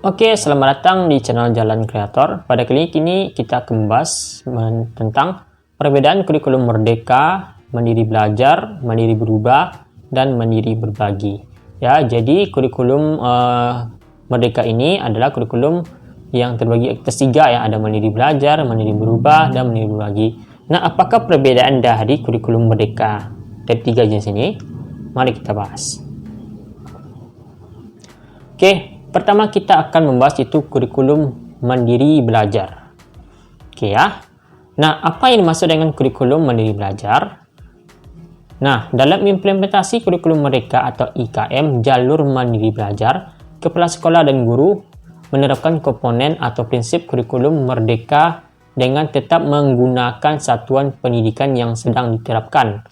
Oke, selamat datang di channel Jalan Kreator. Pada kali ini kita akan membahas tentang perbedaan kurikulum Merdeka, Mandiri Belajar, Mandiri Berubah, dan Mandiri Berbagi. Ya, jadi kurikulum Merdeka ini adalah kurikulum yang terbagi atas tiga, ya, ada Mandiri Belajar, Mandiri Berubah, dan Mandiri Berbagi. Nah, apakah perbedaan dari kurikulum Merdeka dari tiga jenis ini? Mari kita bahas. Oke. Pertama kita akan membahas itu kurikulum Mandiri Belajar. Oke ya. Nah, apa yang dimaksud dengan kurikulum Mandiri Belajar? Nah, dalam implementasi kurikulum Merdeka atau IKM jalur Mandiri Belajar, kepala sekolah dan guru menerapkan komponen atau prinsip kurikulum Merdeka dengan tetap menggunakan satuan pendidikan yang sedang diterapkan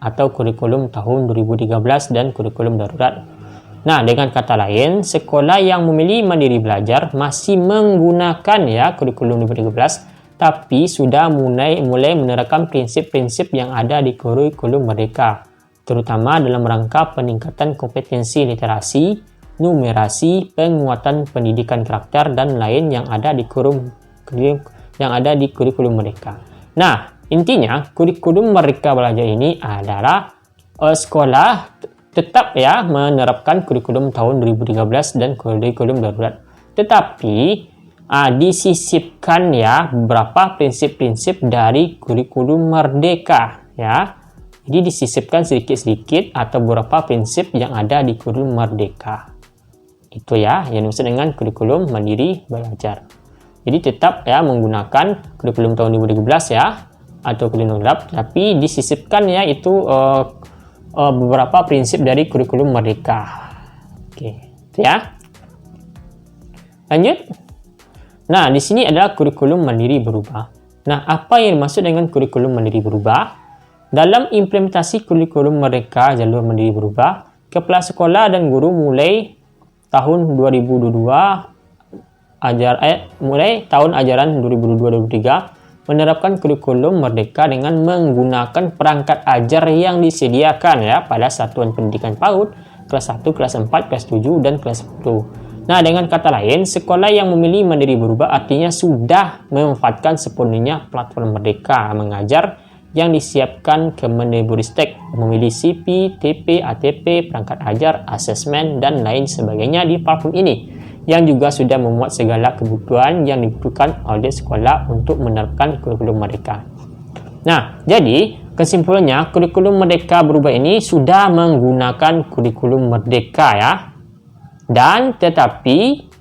atau kurikulum tahun 2013 dan kurikulum darurat. Nah, dengan kata lain, sekolah yang memilih Mandiri Belajar masih menggunakan kurikulum 2013, tapi sudah mulai menerapkan prinsip-prinsip yang ada di kurikulum Merdeka, terutama dalam rangka peningkatan kompetensi literasi, numerasi, penguatan pendidikan karakter, dan lain yang ada di kurikulum Merdeka. Nah, intinya kurikulum Merdeka Belajar ini adalah sekolah tetap menerapkan kurikulum tahun 2013 dan kurikulum darurat. Tetapi disisipkan beberapa prinsip-prinsip dari kurikulum Merdeka ya. Jadi disisipkan sedikit-sedikit atau beberapa prinsip yang ada di kurikulum Merdeka. Itu yang dimaksud dengan kurikulum Mandiri Belajar. Jadi tetap menggunakan kurikulum tahun 2013 atau kurikulum darurat, tapi disisipkan itu beberapa prinsip dari kurikulum Merdeka. Oke, itu ya. Lanjut. Nah, di sini adalah kurikulum Mandiri Berubah. Nah, apa yang dimaksud dengan kurikulum Mandiri Berubah? Dalam implementasi kurikulum Merdeka jalur Mandiri Berubah, kepala sekolah dan guru mulai tahun 2022 mulai tahun ajaran 2022-2023 menerapkan kurikulum Merdeka dengan menggunakan perangkat ajar yang disediakan pada satuan pendidikan PAUD, kelas 1, kelas 4, kelas 7, dan kelas 10. Nah, dengan kata lain, sekolah yang memilih Mandiri Berubah artinya sudah memanfaatkan sepenuhnya platform Merdeka mengajar yang disiapkan Kemendikbudristek, memilih CP, TP, ATP, perangkat ajar, asesmen, dan lain sebagainya di platform ini, yang juga sudah memuat segala kebutuhan yang dibutuhkan oleh sekolah untuk menerapkan kurikulum Merdeka. Nah, jadi kesimpulannya kurikulum Merdeka Berubah ini sudah menggunakan kurikulum Merdeka dan tetapi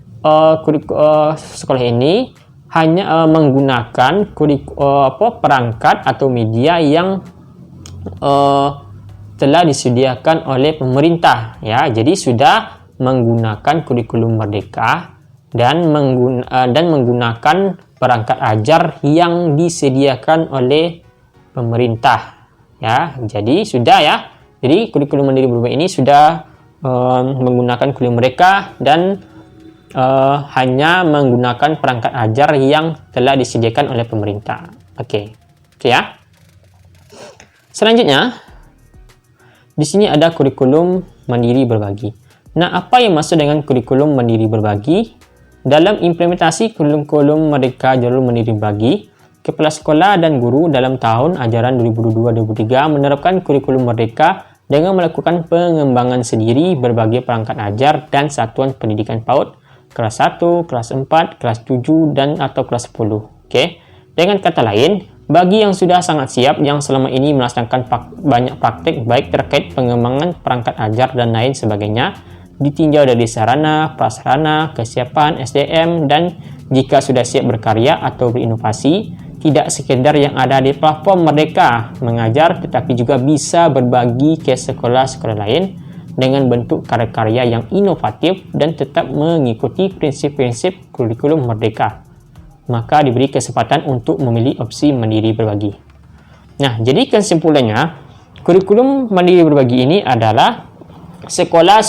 sekolah ini hanya menggunakan perangkat atau media yang telah disediakan oleh pemerintah Jadi sudah menggunakan kurikulum Merdeka dan menggunakan perangkat ajar yang disediakan oleh pemerintah jadi sudah jadi kurikulum Mandiri Berubah ini sudah menggunakan kurikulum Merdeka dan hanya menggunakan perangkat ajar yang telah disediakan oleh pemerintah. Oke ya. Selanjutnya di sini ada kurikulum Mandiri Berbagi. Nah, apa yang maksud dengan kurikulum Mandiri Berbagi? Dalam implementasi kurikulum Merdeka jalur Mandiri Berbagi, kepala sekolah dan guru dalam tahun ajaran 2022-2023 menerapkan kurikulum Merdeka dengan melakukan pengembangan sendiri berbagai perangkat ajar dan satuan pendidikan PAUD, kelas 1, kelas 4, kelas 7, dan atau kelas 10. Oke. Dengan kata lain, bagi yang sudah sangat siap, yang selama ini melaksanakan banyak praktik baik terkait pengembangan perangkat ajar dan lain sebagainya, ditinjau dari sarana, prasarana, kesiapan, SDM, dan jika sudah siap berkarya atau berinovasi, tidak sekedar yang ada di platform Merdeka mengajar, tetapi juga bisa berbagi ke sekolah-sekolah lain dengan bentuk karya-karya yang inovatif dan tetap mengikuti prinsip-prinsip kurikulum Merdeka. Maka diberi kesempatan untuk memilih opsi Mandiri Berbagi. Nah, jadi kesimpulannya, kurikulum Mandiri Berbagi ini adalah sekolah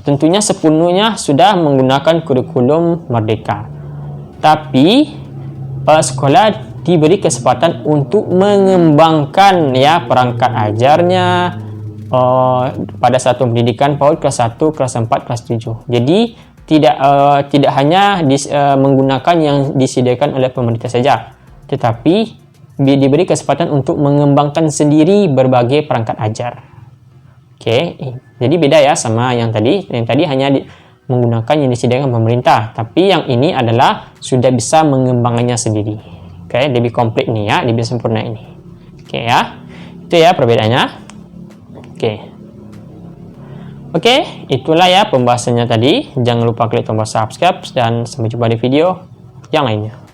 tentunya sepenuhnya sudah menggunakan kurikulum Merdeka. Tapi sekolah diberi kesempatan untuk mengembangkan perangkat ajarnya pada satuan pendidikan PAUD kelas 1, kelas 4, kelas 7. Jadi tidak hanya menggunakan yang disediakan oleh pemerintah saja, tetapi diberi kesempatan untuk mengembangkan sendiri berbagai perangkat ajar. Oke, jadi beda ya sama yang tadi. Yang tadi hanya menggunakan yang disediakan pemerintah, tapi yang ini adalah sudah bisa mengembangkannya sendiri. Oke, lebih komplit nih ya, lebih sempurna ini. Oke ya, itu ya perbedaannya. Oke, itulah ya pembahasannya tadi. Jangan lupa klik tombol subscribe dan sampai jumpa di video yang lainnya.